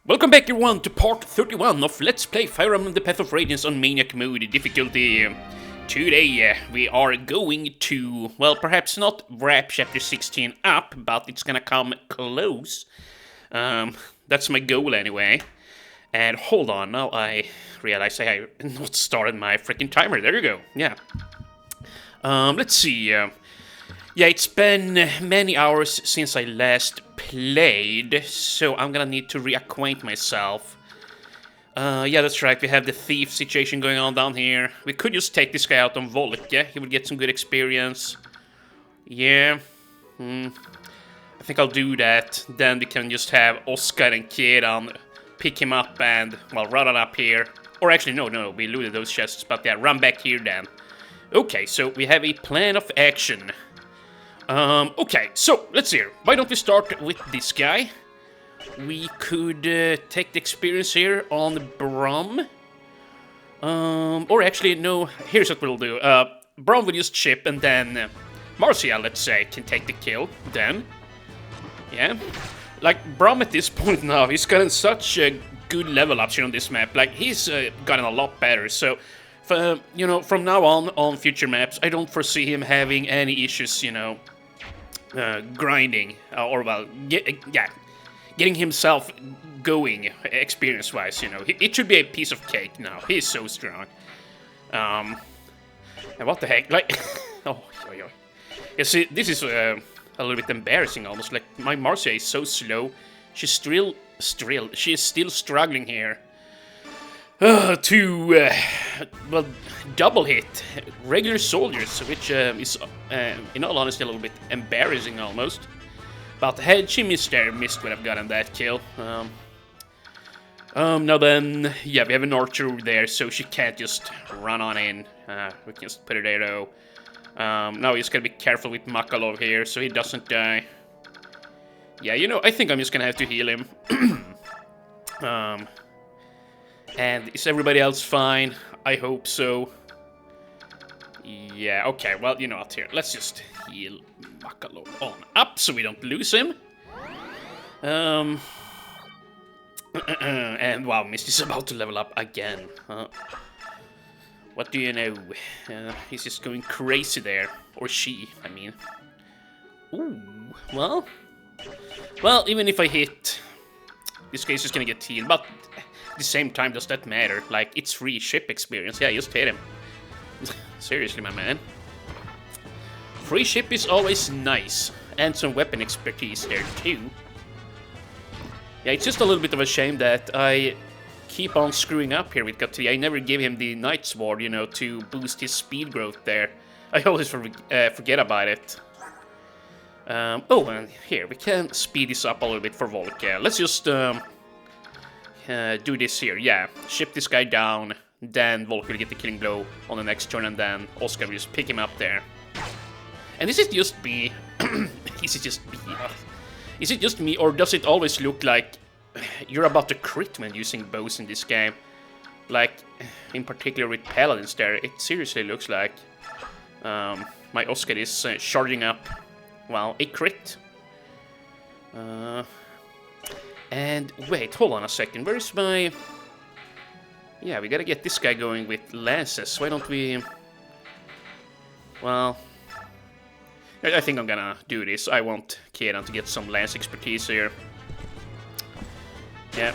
Welcome back everyone to part 31 of Let's Play Fire Emblem The Path of Radiance on Maniac mode difficulty. Today we are going to, well, perhaps not wrap chapter 16 up, but it's gonna come close. That's my goal anyway. And hold on, now I realize I have not started my freaking timer. There you go, yeah. Let's see. Yeah, it's been many hours since I last played, so I'm gonna need to reacquaint myself. Yeah, that's right, we have the thief situation going on down here. We could just take this guy out on Volke, he would get some good experience. Yeah, I think I'll do that. Then we can just have Oscar and Kieran pick him up and, well, run it up here. Or actually, no, we looted those chests, but yeah, run back here then. Okay, so we have a plan of action. Okay, so, let's see here. Why don't we start with this guy? We could take the experience here on Brom. Or actually, no, here's what we'll do. Brom will just chip, and then Marcia, let's say, can take the kill. Then, yeah. Like, Brom at this point now, he's gotten such a good level up here on this map. Like, he's gotten a lot better, so... you know, from now on future maps, I don't foresee him having any issues, you know, grinding, or, well, getting himself going experience-wise, you know. It should be a piece of cake now. He's so strong. And what the heck, like, oh. You see, this is a little bit embarrassing almost, like, my Marcia is so slow. She is still struggling here. To, well, double hit regular soldiers, which is, in all honesty, a little bit embarrassing almost. But had she missed would have gotten that kill. Now then, yeah, we have an archer over there, so she can't just run on in. We can just put her there, though. Now we just gotta be careful with Makalov here, so he doesn't die. Yeah, you know, I think I'm just gonna have to heal him. And is everybody else fine? I hope so. Yeah, okay, well, you know what, here. Let's just heal Makalov on up so we don't lose him. And wow, Misty's about to level up again. What do you know? He's just going crazy there. Or she, I mean. Ooh, well. Well, even if I hit, this guy's just gonna get healed, but... At the same time, does that matter? Like, it's free ship experience. Yeah, just hit him. Seriously, my man. Free ship is always nice. And some weapon expertise there, too. Yeah, it's just a little bit of a shame that I keep on screwing up here with Gatti. I never give him the Night Sword, you know, to boost his speed growth there. I always forget about it. Oh, and here, we can speed this up a little bit for Volke. Let's just... do this here, yeah. Ship this guy down, then Volk will get the killing blow on the next turn, and then Oscar will just pick him up there. And is it just me? Is it just me, or does it always look like you're about to crit when using bows in this game? Like, in particular with Paladins there, it seriously looks like my Oscar is charging up, well, a crit. And wait, hold on a second, where's my... Yeah, we gotta get this guy going with lances, why don't we... Well... I think I'm gonna do this, I want Kieran to get some lance expertise here. Yeah.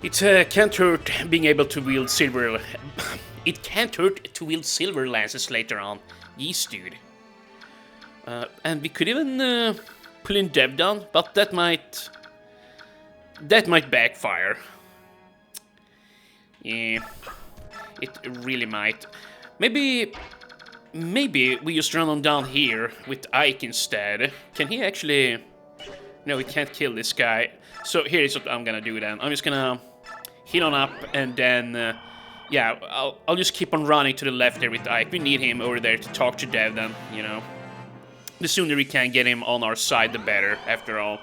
It can't hurt being able to wield silver... It can't hurt to wield silver lances later on. Yes, dude. And we could even... pull in Dev down, but that might backfire. Yeah, it really might. Maybe we just run on down here with Ike instead. Can he actually... No, we can't kill this guy. So here's what I'm gonna do then. I'm just gonna heal on up, and then yeah, I'll just keep on running to the left there with Ike. We need him over there to talk to Dev then, you know. The sooner we can get him on our side, the better, after all.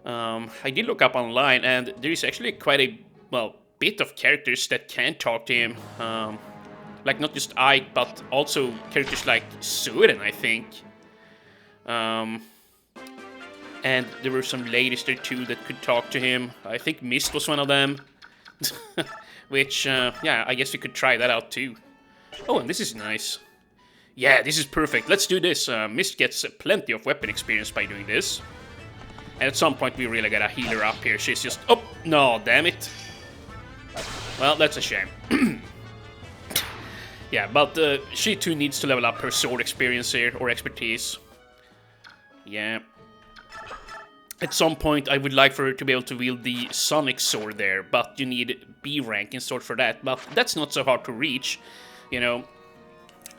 I did look up online, and there is actually quite a, well, bit of characters that can talk to him. Like, not just Ike, but also characters like Surin, I think. And there were some ladies there too that could talk to him. I think Mist was one of them. Which, yeah, I guess we could try that out too. Oh, and this is nice. Yeah, this is perfect. Let's do this. Mist gets plenty of weapon experience by doing this. And at some point we really gotta heal her up here. She's just... Oh, no, damn it. Well, that's a shame. Yeah, but she too needs to level up her sword experience here, or expertise. Yeah. At some point I would like for her to be able to wield the Sonic sword there, but you need B rank in sword for that. But that's not so hard to reach, you know.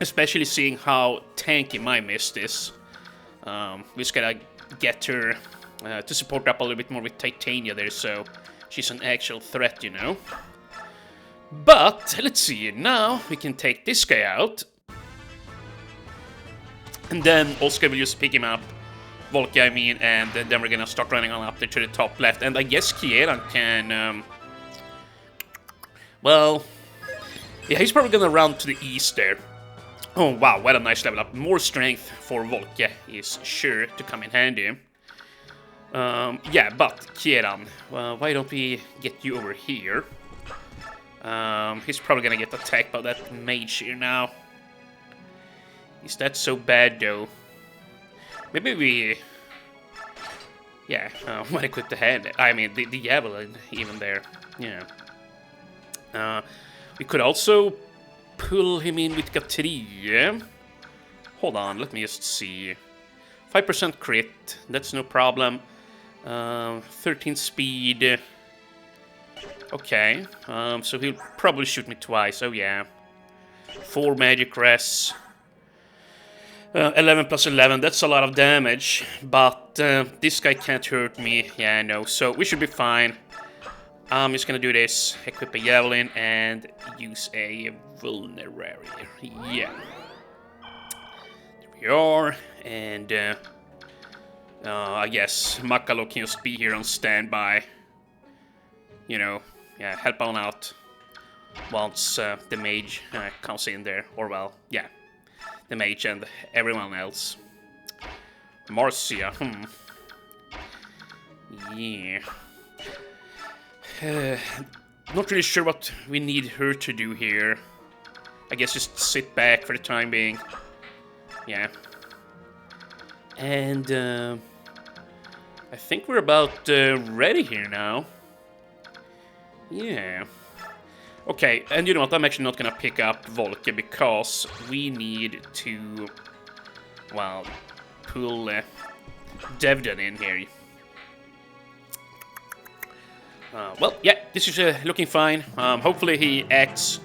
Especially seeing how tanky my Mist is. We just gotta get her to support up a little bit more with Titania there, so she's an actual threat, you know. But, let's see, now we can take this guy out. And then Oscar will just pick him up, Volker I mean, and then we're gonna start running on up there to the top left. And I guess Kieran can, well, yeah, he's probably gonna run to the east there. Oh wow, what a nice level up. More strength for Volker is sure to come in handy. Yeah, but Kieran, well, why don't we get you over here? He's probably gonna get attacked by that mage here now. Is that so bad though? Maybe we... Yeah, when equip the hand, I mean the javelin even there, yeah. We could also pull him in with Gatrie. Hold on, let me just see. 5% crit, that's no problem. 13 speed. Okay, so he'll probably shoot me twice, oh yeah. 4 magic res. 11 plus 11, that's a lot of damage, but this guy can't hurt me, yeah, I know, so we should be fine. I'm just gonna do this, equip a javelin and use a vulnerary, yeah. There we are, and I guess Makalo can just be here on standby. You know, yeah, help on out once the mage comes in there, or well, yeah. The mage and everyone else. Marcia, yeah. Not really sure what we need her to do here. I guess just sit back for the time being. Yeah. And I think we're about ready here now. Yeah. Okay, and you know what, I'm actually not gonna pick up Volker because we need to, well, pull Devden in here. Well, yeah, this is looking fine. Hopefully he acts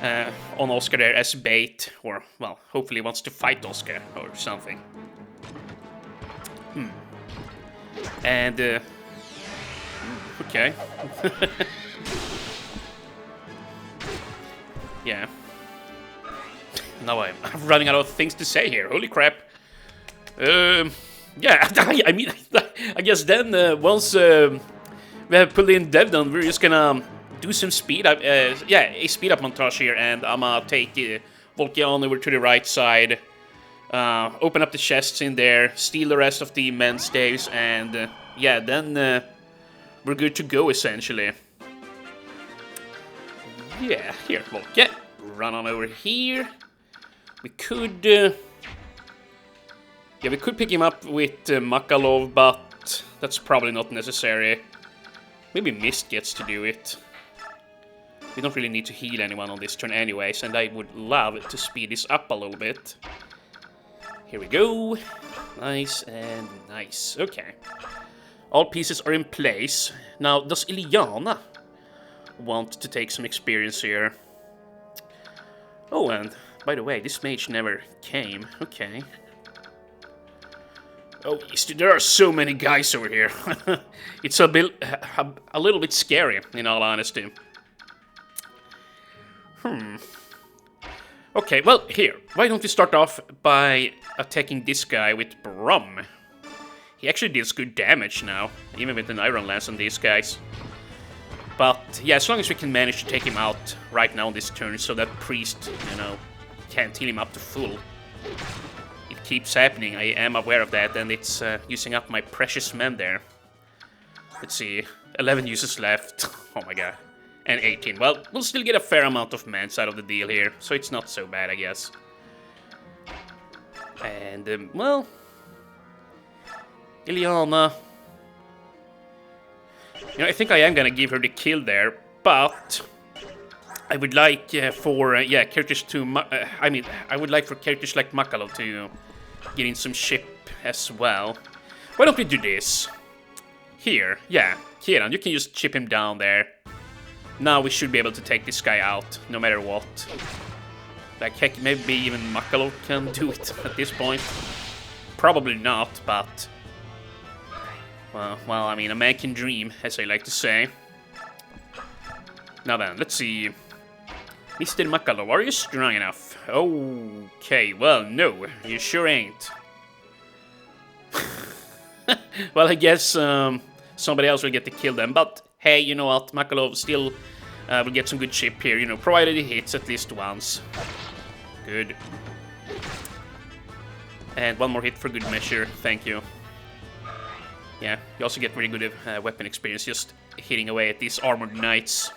on Oscar there as bait, or, well, hopefully he wants to fight Oscar or something. And, okay. Yeah. Now I'm running out of things to say here. Holy crap. Yeah, I mean, I guess then once we have pulled in Devdon, we're just gonna do some speed up. Yeah, a speed up montage here, and I'm gonna take Volkion over to the right side, open up the chests in there, steal the rest of the men's staves, and yeah, then we're good to go essentially. Yeah, here, Volker, run on over here. We could, yeah, we could pick him up with Makalov, but that's probably not necessary. Maybe Mist gets to do it. We don't really need to heal anyone on this turn anyways, and I would love to speed this up a little bit. Here we go. Nice and nice. Okay. All pieces are in place. Now, does Iliana want to take some experience here? Oh, and by the way, this mage never came. Okay. Oh, there are so many guys over here. It's a little bit scary, in all honesty. Okay, well, here. Why don't we start off by attacking this guy with Brum? He actually deals good damage now, even with an Iron Lance on these guys. But, yeah, as long as we can manage to take him out right now on this turn, so that Priest, you know, can't heal him up to full. It keeps happening. I am aware of that, and it's using up my precious men there. Let's see, 11 uses left. Oh my god. And 18. Well, we'll still get a fair amount of mans out of the deal here, so it's not so bad, I guess. And, well... Ileana... You know, I think I am gonna give her the kill there, but... I would like characters to... I would like for characters like Makalo to get in some ship as well. Why don't we do this? Here, yeah. Kieran, you can just chip him down there. Now we should be able to take this guy out, no matter what. Like, heck, maybe even Makalo can do it at this point. Probably not, but... Well, I mean, a man can dream, as I like to say. Now then, let's see... Mr. Makalo, are you strong enough? Okay, well, no, you sure ain't. Well, I guess somebody else will get to kill them, but hey, you know what, Makalo still will get some good chip here, you know, provided he hits at least once. Good. And one more hit for good measure, thank you. Yeah, you also get really good weapon experience just hitting away at these armored knights.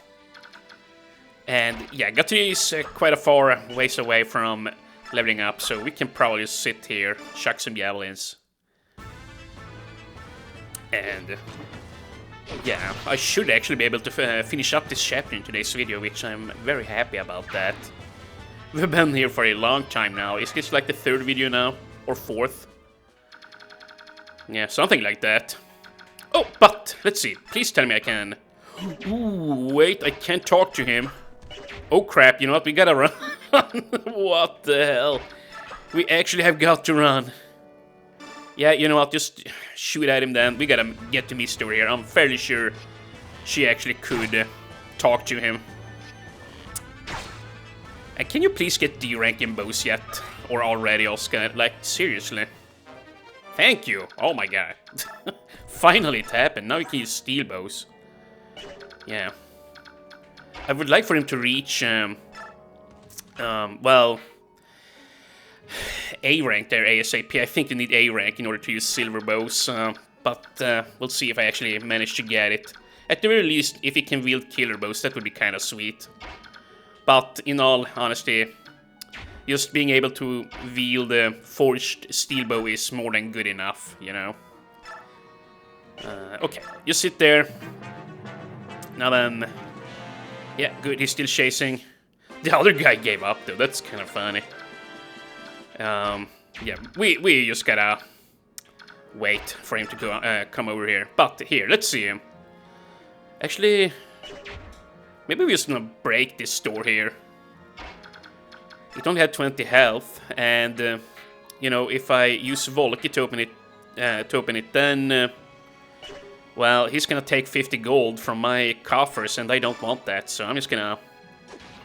And yeah, Guthrie is quite a far ways away from leveling up, so we can probably just sit here, chuck some javelins. And yeah, I should actually be able to finish up this chapter in today's video, which I'm very happy about that. We've been here for a long time now. Is this like the third video now? Or fourth? Yeah, something like that. Oh, but, let's see. Please tell me I can... Ooh, wait, I can't talk to him. Oh crap, you know what, we gotta run. What the hell? We actually have got to run. Yeah, you know what, just shoot at him then. We gotta get to Miss Story here. I'm fairly sure she actually could talk to him. And can you please get D rank in bows yet? Or already, Oscar? Like, seriously. Thank you. Oh my god. Finally it happened. Now you can use steel bows. Yeah. I would like for him to reach, well, A rank there ASAP. I think you need A rank in order to use silver bows, but we'll see if I actually manage to get it. At the very least, if he can wield killer bows, that would be kind of sweet. But in all honesty, just being able to wield a forged steel bow is more than good enough, you know. Okay, you sit there. Now then... Yeah, good, he's still chasing. The other guy gave up, though. That's kind of funny. Yeah, we just gotta wait for him to go, come over here. But here, let's see him. Actually, maybe we're just gonna break this door here. It only had 20 health, and you know, if I use Volki to open it, then well, he's gonna take 50 gold from my coffers, and I don't want that, so I'm just gonna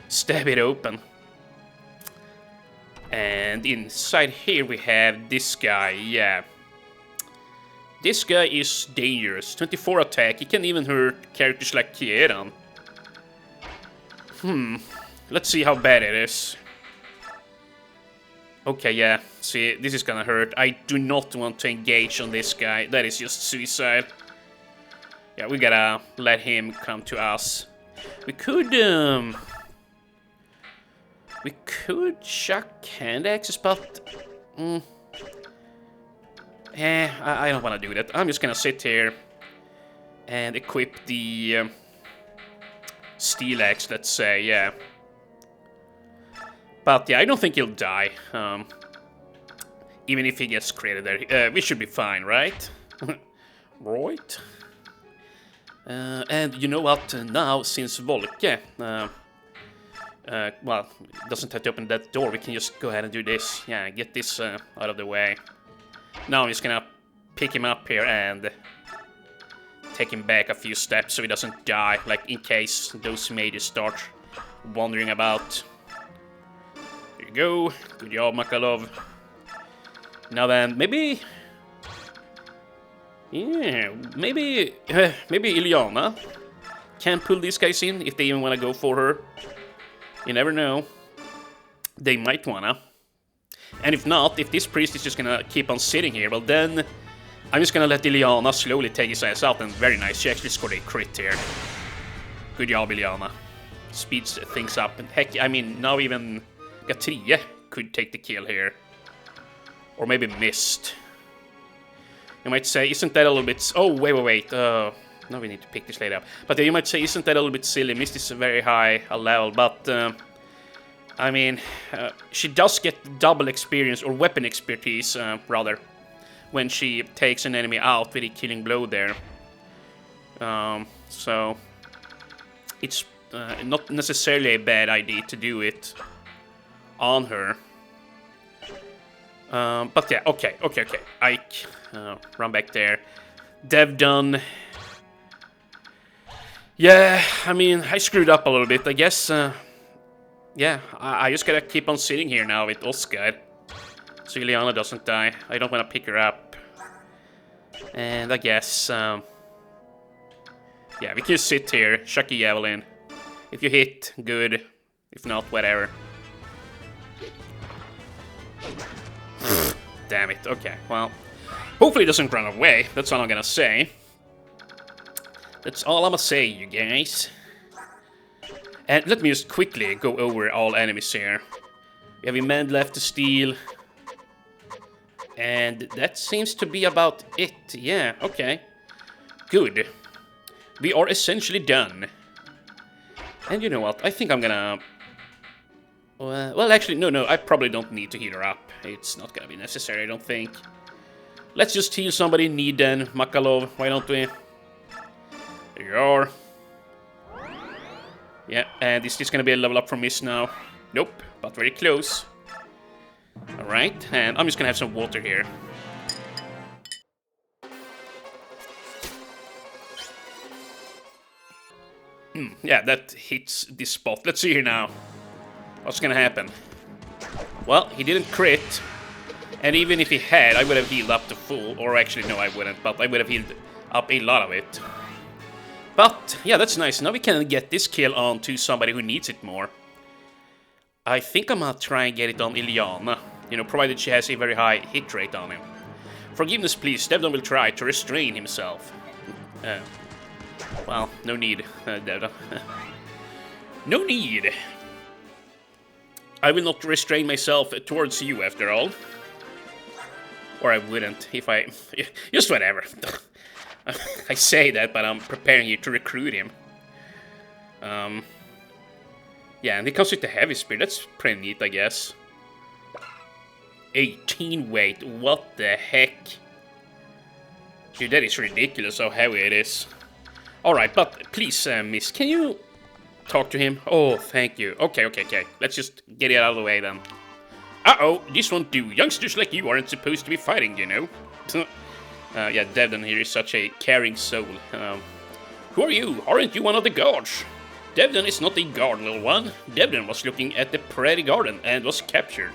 stab it open. And inside here we have this guy, yeah. This guy is dangerous. 24 attack, he can even hurt characters like Kieran. Let's see how bad it is. Okay, yeah, see, this is gonna hurt. I do not want to engage on this guy, that is just suicide. Yeah, we gotta let him come to us. We could chuck hand axes, but... I don't want to do that. I'm just gonna sit here and equip the steel axe, let's say, yeah. But yeah, I don't think he'll die. Even if he gets created there. We should be fine, right? Right? And you know what, now, since Volke, well, doesn't have to open that door, we can just go ahead and do this. Yeah, get this out of the way. Now I'm just gonna pick him up here and take him back a few steps so he doesn't die, like in case those mages start wandering about. There you go, good job, Makalov. Now then, maybe... Yeah, maybe Ileana can pull these guys in if they even want to go for her. You never know. They might wanna. And if not, if this priest is just gonna keep on sitting here, well then I'm just gonna let Ileana slowly take his ass out, and very nice, she actually scored a crit here. Good job, Ileana. Speeds things up, and heck, I mean, now even Gatrie could take the kill here. Or maybe missed. You might say, isn't that a little bit... Oh, wait. Now we need to pick this lady up. But you might say, isn't that a little bit silly? Mist is a very high level, but... I mean, she does get double experience, or weapon expertise, rather, when she takes an enemy out with a killing blow there. So... It's not necessarily a bad idea to do it on her. But yeah, okay. Ike, run back there. Dev done. Yeah, I mean, I screwed up a little bit, I guess. Yeah, I just gotta keep on sitting here now with Oscar. So Ileana doesn't die. I don't want to pick her up. And I guess, yeah, we can just sit here, chuck a javelin. If you hit, good. If not, whatever. Damn it, okay, well. Hopefully it doesn't run away, that's all I'm gonna say. That's all I'm gonna say, you guys. And let me just quickly go over all enemies here. We have a man left to steal. And that seems to be about it, yeah, okay. Good. We are essentially done. And you know what, I think I'm gonna... well, actually, no, I probably don't need to heal her up. It's not gonna be necessary, I don't think. Let's just heal somebody in need then, Makalov, why don't we? There you are. Yeah, and is this gonna be a level up from Mist now? Nope, but very close. Alright, and I'm just gonna have some water here. Yeah, that hits this spot. Let's see here now. What's gonna happen? Well, he didn't crit. And even if he had, I would have healed up to full. Or actually, no, I wouldn't. But I would have healed up a lot of it. But, yeah, that's nice. Now we can get this kill on to somebody who needs it more. I think I'm gonna try and get it on Ileana. You know, provided she has a very high hit rate on him. Forgiveness, please. Devdon will try to restrain himself. Well, no need, Devdon. No need. I will not restrain myself towards you, after all. Or I wouldn't, if I... Just whatever. I say that, but I'm preparing you to recruit him. Yeah, and it comes with the heavy spear. That's pretty neat, I guess. 18 weight. What the heck? Dude, that is ridiculous how heavy it is. Alright, but please, miss, can you talk to him? Oh, thank you. Okay. Let's just get it out of the way then. Uh-oh, this won't do. Youngsters like you aren't supposed to be fighting, you know. Yeah, Devdon here is such a caring soul. Who are you? Aren't you one of the guards? Devdon is not a guard, little one. Devdon was looking at the Prairie Garden and was captured.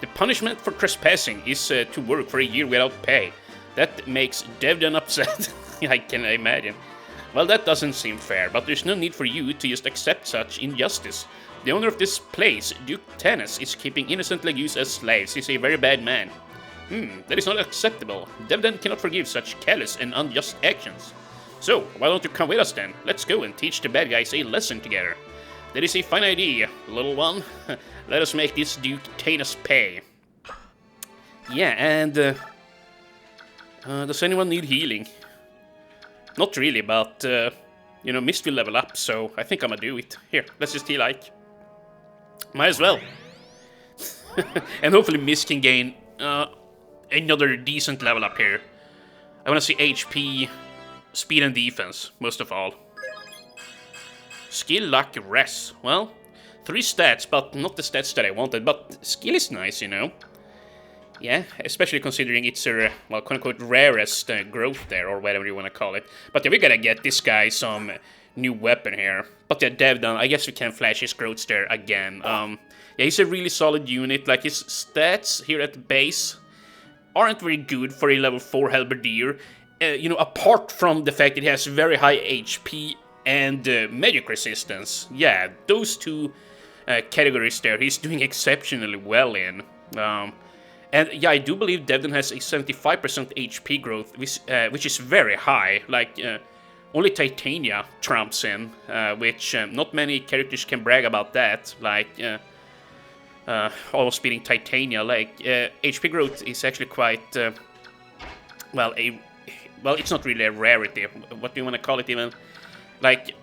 The punishment for trespassing is to work for a year without pay. That makes Devdon upset. I can imagine. Well, that doesn't seem fair, but there's no need for you to just accept such injustice. The owner of this place, Duke Tanis, is keeping innocent Legus as slaves. He's a very bad man. That is not acceptable. Devdon cannot forgive such careless and unjust actions. So, why don't you come with us then? Let's go and teach the bad guys a lesson together. That is a fine idea, little one. Let us make this Duke Tanis pay. Yeah, and... does anyone need healing? Not really, but, you know, Mist will level up, so I think I'm gonna do it. Here, let's just heal Ike. Might as well. And hopefully Mist can gain another decent level up here. I wanna see HP, speed and defense, most of all. Skill, luck, res. Well, 3 stats, but not the stats that I wanted, but skill is nice, you know. Yeah, especially considering it's a, well, quote-unquote, rarest growth there, or whatever you want to call it. But yeah, we gotta get this guy some new weapon here. But yeah, Devdon, I guess we can flash his growths there again. Yeah, he's a really solid unit. Like, his stats here at the base aren't very good for a level 4 Halberdier. You know, apart from the fact that he has very high HP and magic resistance. Yeah, those two categories there, he's doing exceptionally well in. And yeah, I do believe Devden has a 75% HP growth, which is very high. Like, only Titania trumps him, which not many characters can brag about that. Like, almost beating Titania. Like, HP growth is actually quite, well, it's not really a rarity. What do you want to call it even? Like,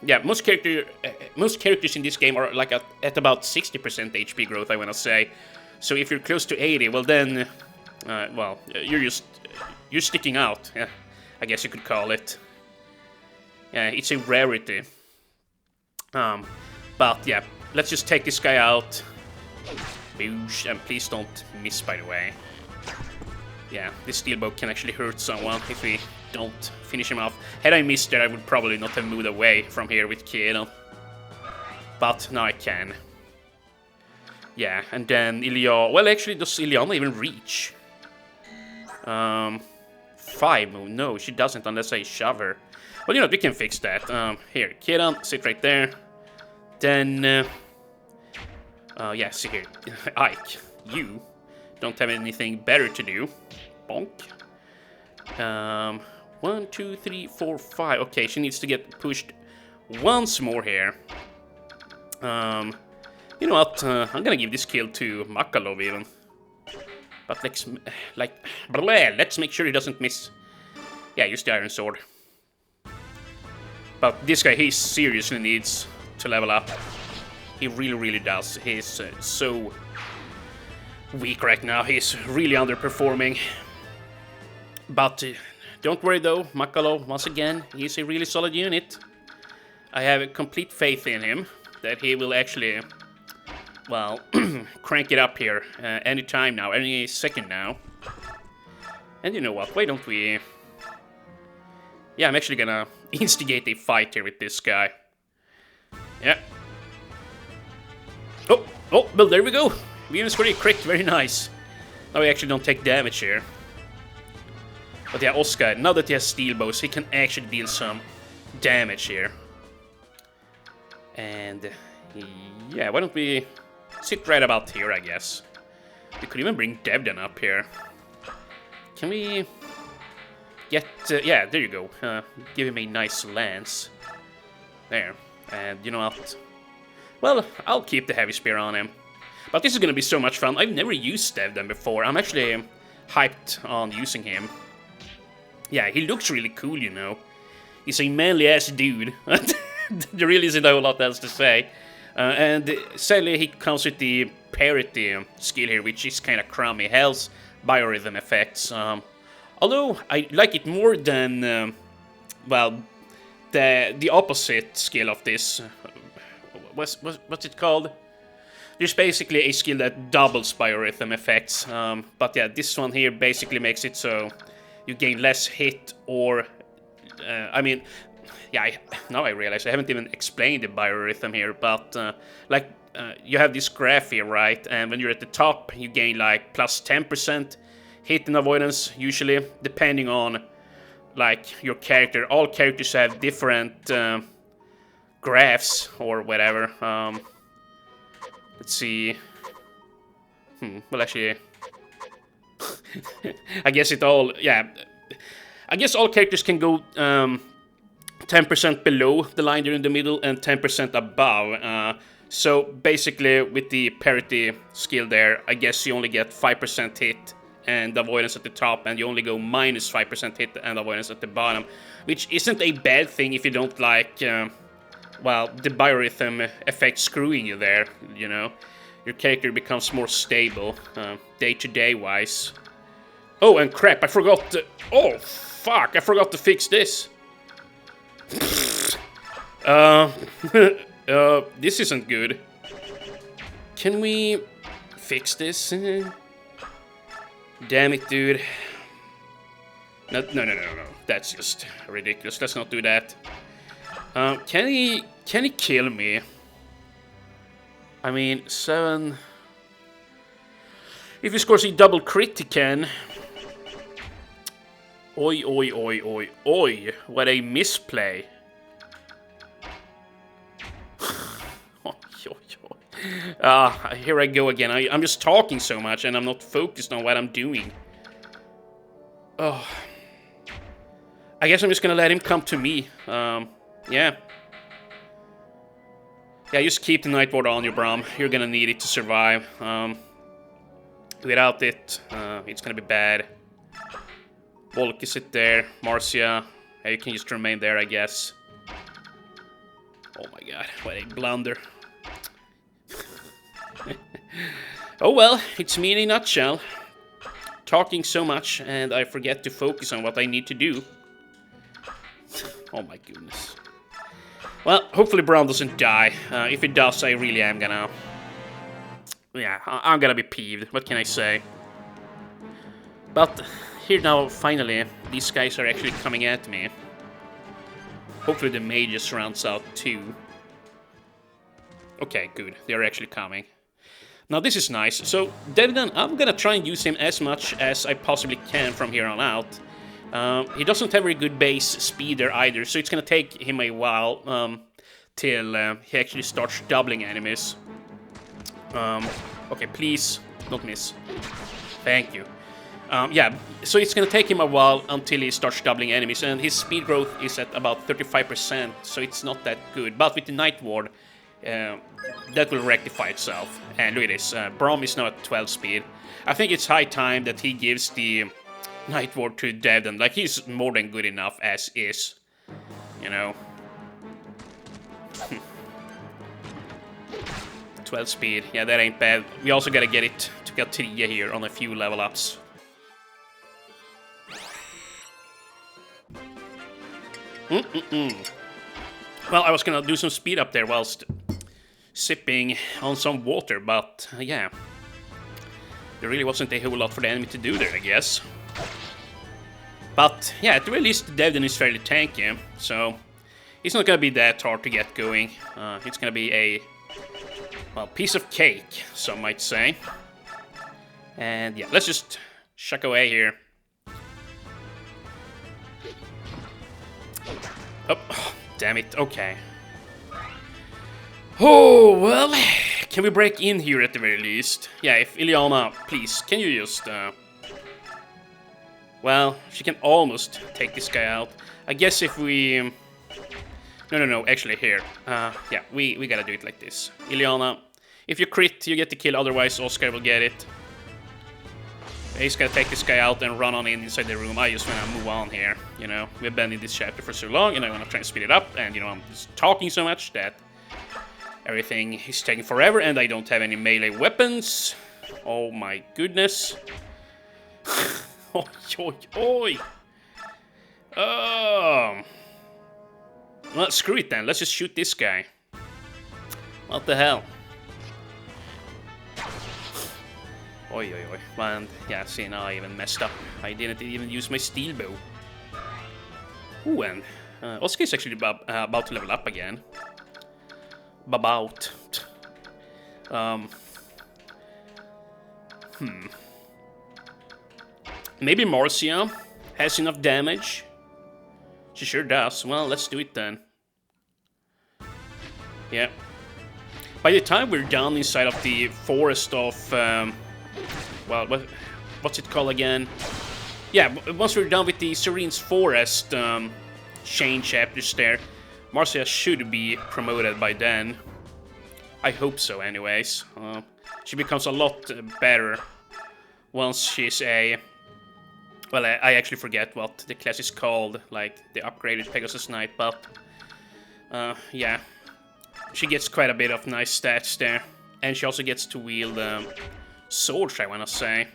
yeah, most characters in this game are like at about 60% HP growth, I want to say. So if you're close to 80, well then, well, you're sticking out. Yeah, I guess you could call it. Yeah, it's a rarity. But yeah, let's just take this guy out. Boosh, and please don't miss, by the way. Yeah, this steel bow can actually hurt someone if we don't finish him off. Had I missed it, I would probably not have moved away from here with Kiel. But now I can. Yeah, and then Ilya... Well, actually, does Ilyana even reach? 5 move. No, she doesn't unless I shove her. Well, you know, we can fix that. Here, Kiran, sit right there. Then... yeah, see here. Ike, you don't have anything better to do. Bonk. 1, 2, 3, 4, 5. Okay, she needs to get pushed once more here. You know what? I'm gonna give this kill to Makalov even. But let's make sure he doesn't miss. Yeah, use the Iron Sword. But this guy, he seriously needs to level up. He really, really does. He's so weak right now. He's really underperforming. But don't worry though, Makalov, once again, he's a really solid unit. I have a complete faith in him that he will actually, well, crank it up here any time now, any second now. And you know what, why don't we... Yeah, I'm actually gonna instigate a fight here with this guy. Yeah. Oh, well, there we go. We even scored a crit, very nice. Now we actually don't take damage here. But yeah, Oscar, now that he has steel bows, he can actually deal some damage here. And yeah, why don't we sit right about here, I guess. We could even bring Devden up here. Can we get... yeah, there you go. Give him a nice lance. There. And you know what? Well, I'll keep the heavy spear on him. But this is gonna be so much fun. I've never used Devden before. I'm actually hyped on using him. Yeah, he looks really cool, you know. He's a manly-ass dude. There really isn't a whole lot else to say. And sadly, he comes with the parity skill here, which is kind of crummy. Hell's biorhythm effects. Although, I like it more than, well, the opposite skill of this. What's it called? There's basically a skill that doubles biorhythm effects. But yeah, this one here basically makes it so you gain less hit or... I mean... Yeah, now I realize I haven't even explained the biorhythm here, but you have this graph here, right? And when you're at the top, you gain like plus 10% hit and avoidance, usually, depending on like your character. All characters have different graphs or whatever. Let's see. Well, actually, I guess it all. Yeah, I guess all characters can go 10% below the line there in the middle and 10% above. So basically with the parity skill there, I guess you only get 5% hit and avoidance at the top, and you only go minus 5% hit and avoidance at the bottom, which isn't a bad thing if you don't like, well, the biorhythm effect screwing you there, you know. Your character becomes more stable, day-to-day wise. Oh, and crap, I forgot to... Oh, fuck, I forgot to fix this. This isn't good. Can we fix this? Damn it, dude. No. That's just ridiculous. Let's not do that. Can he kill me? I mean, 7... If he scores a double crit, he can. Oi. What a misplay. Here I go again. I'm just talking so much and I'm not focused on what I'm doing. Oh. I guess I'm just gonna let him come to me. Yeah. Yeah, just keep the Night Ward on you, Brom. You're gonna need it to survive. Without it, it's gonna be bad. Volk is it there. Marcia. Yeah, you can just remain there, I guess. Oh my god, what a blunder. Oh well, it's me in a nutshell. Talking so much, and I forget to focus on what I need to do. Oh my goodness. Well, hopefully Brown doesn't die. If it does, I really am gonna... Yeah, I'm gonna be peeved. What can I say? But here now, finally, these guys are actually coming at me. Hopefully the mages rounds out too. Okay, good. They're actually coming. Now this is nice. So, Devdan, I'm gonna try and use him as much as I possibly can from here on out. He doesn't have very good base speed there either, so it's gonna take him a while till he actually starts doubling enemies. Okay, please, don't miss. Thank you. Yeah, so it's gonna take him a while until he starts doubling enemies, and his speed growth is at about 35%, so it's not that good. But with the Night Ward, that will rectify itself. And look at this, Brom is now at 12 speed. I think it's high time that he gives the Night Ward to Devdan. Like, he's more than good enough as is, you know. 12 speed, yeah, that ain't bad. We also gotta get it to Gatria here on a few level ups. Well, I was gonna do some speed up there whilst sipping on some water, but yeah. There really wasn't a whole lot for the enemy to do there, I guess. But yeah, at the very least, Devdan is fairly tanky, so it's not gonna be that hard to get going. It's gonna be a, well, piece of cake, some might say. And yeah, let's just shuck away here. Oh, damn it, okay. Oh, well, can we break in here at the very least? Yeah, if Ileana, please, can you just... Well, she can almost take this guy out. I guess if we... No, actually here. Yeah, we gotta do it like this. Ileana, if you crit, you get the kill, otherwise Oscar will get it. He's gonna take this guy out and run on inside the room. I just wanna move on here, you know. We've been in this chapter for so long, and I wanna try and speed it up, and, you know, I'm just talking so much that everything is taking forever, and I don't have any melee weapons. Oh my goodness. Oi, oi, oi. Well, screw it then. Let's just shoot this guy. What the hell? Oi, oi, oi. And yeah, see, now I even messed up. I didn't even use my steel bow. Ooh, and Oscar is actually about to level up again. About. Maybe Marcia has enough damage. She sure does. Well, let's do it then. Yeah. By the time we're down inside of the forest of... well, what's it called again? Yeah, once we're done with the Serene's Forest chain chapters there, Marcia should be promoted by then. I hope so, anyways. She becomes a lot better once she's a... Well, I actually forget what the class is called, like the upgraded Pegasus Knight, but... yeah. She gets quite a bit of nice stats there. And she also gets to wield swords, I wanna say.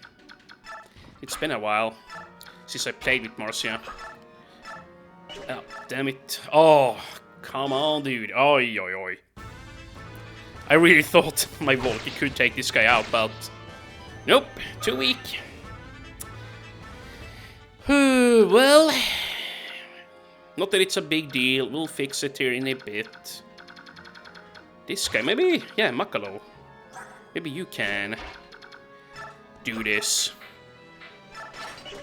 It's been a while since I played with Marcia. Oh, damn it. Oh, come on, dude. Oi, oi, oi. I really thought my Volky could take this guy out, but... Nope, too weak. Well... Not that it's a big deal. We'll fix it here in a bit. This guy, maybe... Yeah, Makalo. Maybe you can do this.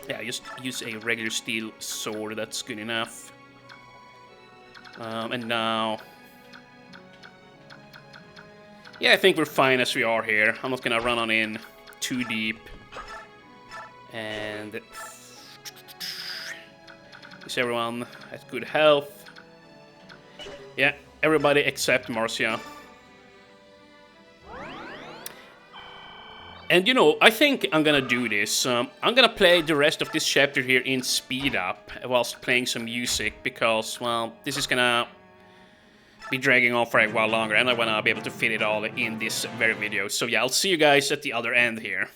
Yeah, just use a regular steel sword. That's good enough. And now... Yeah, I think we're fine as we are here. I'm not gonna run on in too deep. And is everyone at good health? Yeah, everybody except Marcia. And you know, I think I'm gonna do this. I'm gonna play the rest of this chapter here in speed up whilst playing some music because, well, this is gonna be dragging on for a while longer and I wanna be able to fit it all in this very video. So yeah, I'll see you guys at the other end here.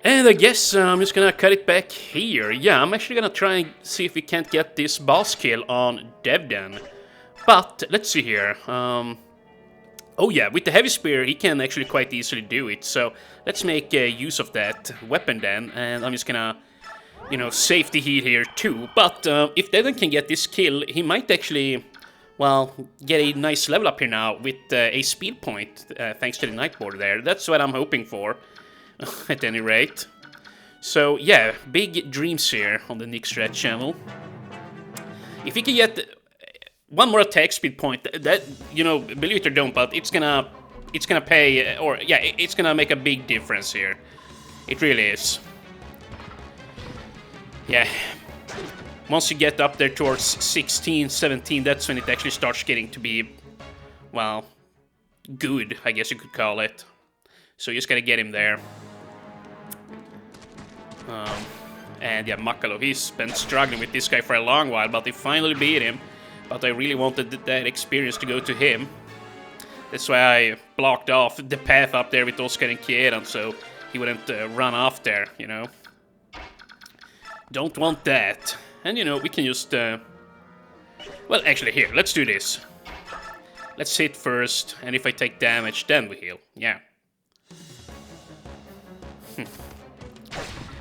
And I guess I'm just gonna cut it back here. Yeah, I'm actually gonna try and see if we can't get this boss kill on Devden. But, let's see here. Oh yeah, with the heavy spear he can actually quite easily do it. So, let's make use of that weapon then. And I'm just gonna you know, safety heal here too. But if Devon can get this kill, he might actually, well, get a nice level up here now with a speed point, thanks to the Nightboard there. That's what I'm hoping for, at any rate. So yeah, big dreams here on the Nick Strat channel. If he can get one more attack speed point, that, you know, believe it or don't, but it's gonna pay, or yeah, it's gonna make a big difference here. It really is. Yeah. Once you get up there towards 16, 17, that's when it actually starts getting to be, well, good, I guess you could call it. So you just gotta get him there. And yeah, Makalo, he's been struggling with this guy for a long while, but they finally beat him. But I really wanted that experience to go to him. That's why I blocked off the path up there with Oscar and Kieran, so he wouldn't run off there, you know. Don't want that. And, you know, we can just... Well, actually, here, let's do this. Let's hit first, and if I take damage, then we heal. Yeah.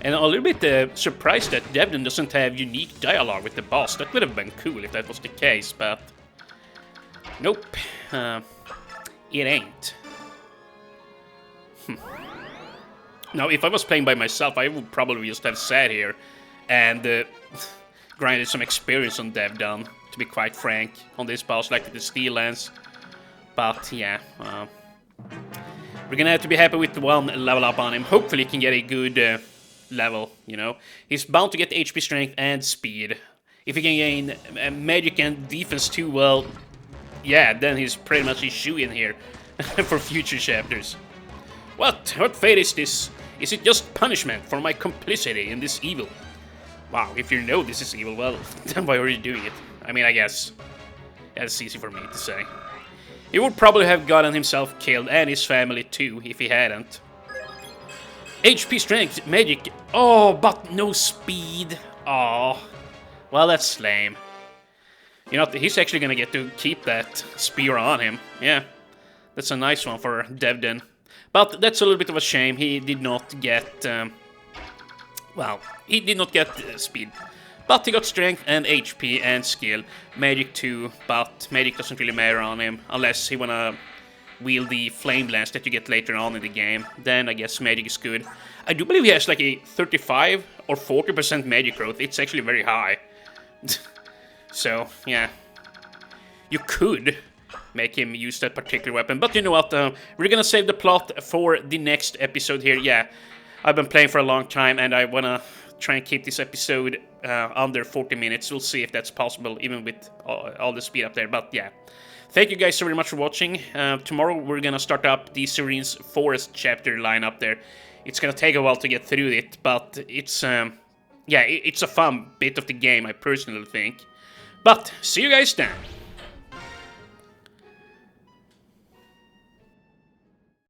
And I'm a little bit surprised that Devon doesn't have unique dialogue with the boss. That would have been cool if that was the case, but... Nope. It ain't. Now, if I was playing by myself, I would probably just have sat here and grinded some experience on Devdon, to be quite frank, on this boss, like with the Steel Lance. But, yeah, we're gonna have to be happy with the one level up on him. Hopefully he can get a good level, you know. He's bound to get HP strength and speed. If he can gain magic and defense too, well, yeah, then he's pretty much a shoe-in here for future chapters. What fate is this? Is it just punishment for my complicity in this evil? Wow, if you know this is evil, well, then why are you doing it? I mean, I guess that's easy for me to say. He would probably have gotten himself killed, and his family too, if he hadn't. HP strength, magic. Oh, but no speed. Oh, well, that's lame. You know, he's actually gonna get to keep that spear on him. Yeah, that's a nice one for Devdon. But that's a little bit of a shame. He did not get, well, he did not get speed. But he got strength and HP and skill. Magic too, but magic doesn't really matter on him. Unless he wanna wield the flame lance that you get later on in the game. Then I guess magic is good. I do believe he has like a 35 or 40% magic growth. It's actually very high. So, yeah. You could make him use that particular weapon. But you know what, we're gonna save the plot for the next episode here. Yeah, I've been playing for a long time and I wanna try and keep this episode under 40 minutes. We'll see if that's possible, even with all the speed up there. But yeah, thank you guys so very much for watching. Tomorrow we're gonna start up the Serene's Forest chapter line up there. It's gonna take a while to get through it, but it's, yeah, it's a fun bit of the game, I personally think. But, see you guys then!